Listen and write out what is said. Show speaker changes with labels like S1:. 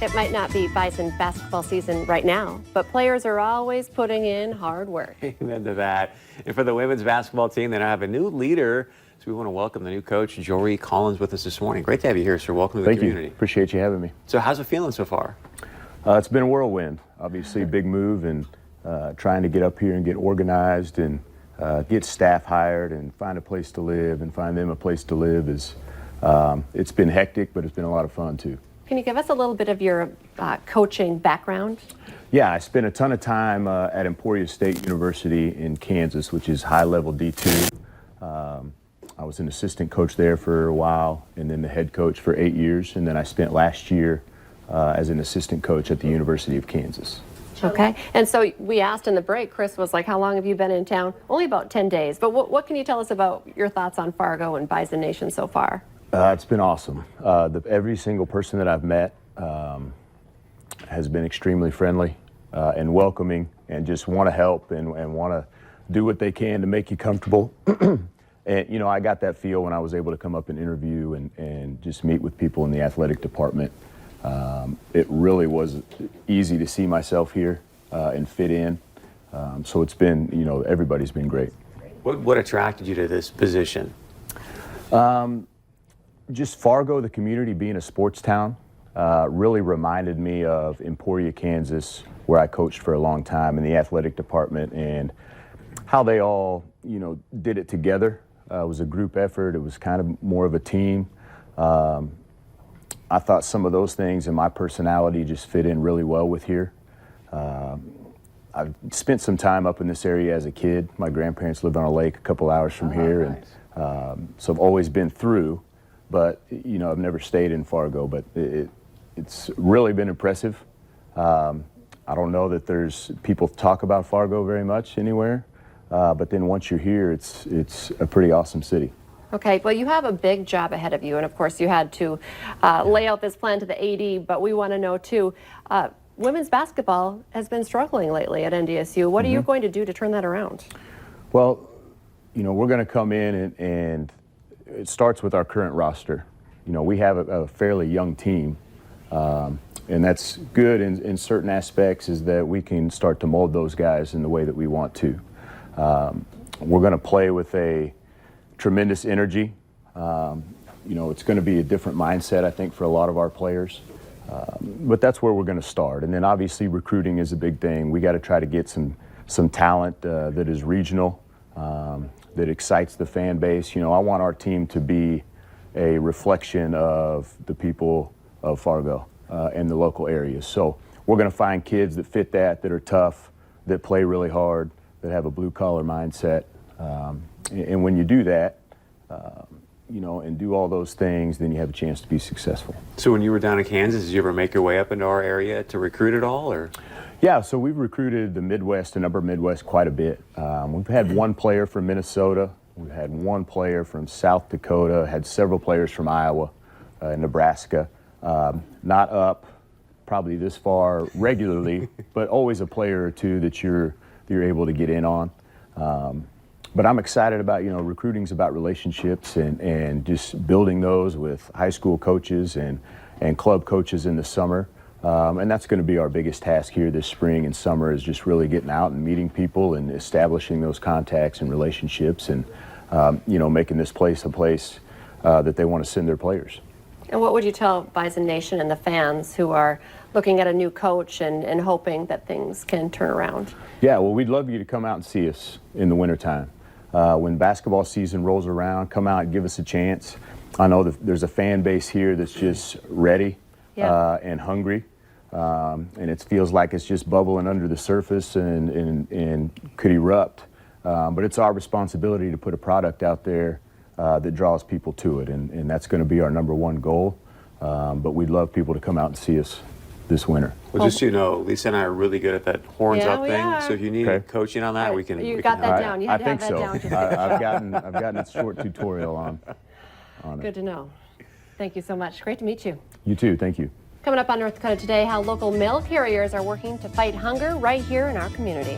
S1: It might not be Bison basketball season right now, but players are always putting in hard work.
S2: Amen to that. And for the women's basketball team, they now have a new leader. So we want to welcome the new coach, Jory Collins, with us this morning. Great to have you here, sir. Welcome to the community.
S3: Thank you. Appreciate you having me.
S2: So how's it feeling so far?
S3: It's been a whirlwind. Obviously, a big move, and trying to get up here and get organized and get staff hired and find a place to live and find them a place to live is, it's been hectic, but it's been a lot of fun too.
S1: Can you give us a little bit of your coaching background?
S3: Yeah, I spent a ton of time at Emporia State University in Kansas, which is high-level D2. I was an assistant coach there for a while, and then the head coach for 8 years, and then I spent last year as an assistant coach at the University of Kansas.
S1: Okay, and so we asked in the break, Chris was like, how long have you been in town? Only about 10 days, but what can you tell us about your thoughts on Fargo and Bison Nation so far?
S3: It's been awesome. Every single person that I've met has been extremely friendly and welcoming, and just want to help and want to do what they can to make you comfortable. And, you know, I got that feel when I was able to come up and interview and just meet with people in the athletic department. It really was easy to see myself here and fit in. So it's been, you know, everybody's been great.
S2: What attracted you to this position?
S3: Just Fargo, the community being a sports town, really reminded me of Emporia, Kansas, where I coached for a long time in the athletic department, and how they all, you know, did it together. It was a group effort. It was kind of more of a team. I thought some of those things and my personality just fit in really well with here. I've spent some time up in this area as a kid. My grandparents lived on a lake a couple hours from here,
S2: nice.
S3: And so I've always been through. But, you know, I've never stayed in Fargo, but it's really been impressive. I don't know that there's people talk about Fargo very much anywhere, but then once you're here, it's a pretty awesome city.
S1: Okay, well, you have a big job ahead of you, and of course you had to lay out this plan to the AD, but we want to know too, women's basketball has been struggling lately at NDSU. What are you going to do to turn that around?
S3: Well, you know, we're going to come in and it starts with our current roster. You know, we have a fairly young team, and that's good in certain aspects, is that we can start to mold those guys in the way that we want to. We're going to play with a tremendous energy. You know, it's going to be a different mindset, I think, for a lot of our players. But that's where we're going to start. And then obviously recruiting is a big thing. We got to try to get some talent that is regional, that excites the fan base. You know, I want our team to be a reflection of the people of Fargo and the local areas. So we're going to find kids that fit that are tough, that play really hard, that have a blue-collar mindset. And when you do that, you know, and do all those things, then you have a chance to be successful.
S2: So when you were down in Kansas, did you ever make your way up into our area to recruit at all, or?
S3: Yeah, so we've recruited the Midwest and Upper Midwest quite a bit. We've had one player from Minnesota. We've had one player from South Dakota, had several players from Iowa, Nebraska. Not up probably this far regularly, but always a player or two that you're able to get in on. But I'm excited about, you know, recruiting's about relationships and just building those with high school coaches and club coaches in the summer. And that's going to be our biggest task here this spring and summer, is just really getting out and meeting people and establishing those contacts and relationships, and you know, making this place a place that they want to send their players.
S1: And what would you tell Bison Nation and the fans who are looking at a new coach and hoping that things can turn around? Yeah,
S3: well, we'd love you to come out and see us in the wintertime. When basketball season rolls around, come out and give us a chance. I know that there's a fan base here that's just ready and hungry. And it feels like it's just bubbling under the surface and could erupt. But it's our responsibility to put a product out there that draws people to it, and that's going to be our #1 goal. But we'd love people to come out and see us this winter.
S2: Well, just so you know, Lisa and I are really good at that horns up thing.
S1: Are.
S2: So if you need coaching on that, we can.
S1: You got that down. You had to have that down.
S3: I've gotten a short tutorial on it.
S1: Good to know. Thank you so much. Great to meet you.
S3: You too. Thank you.
S1: Coming up on North Dakota Today, how local mail carriers are working to fight hunger right here in our community.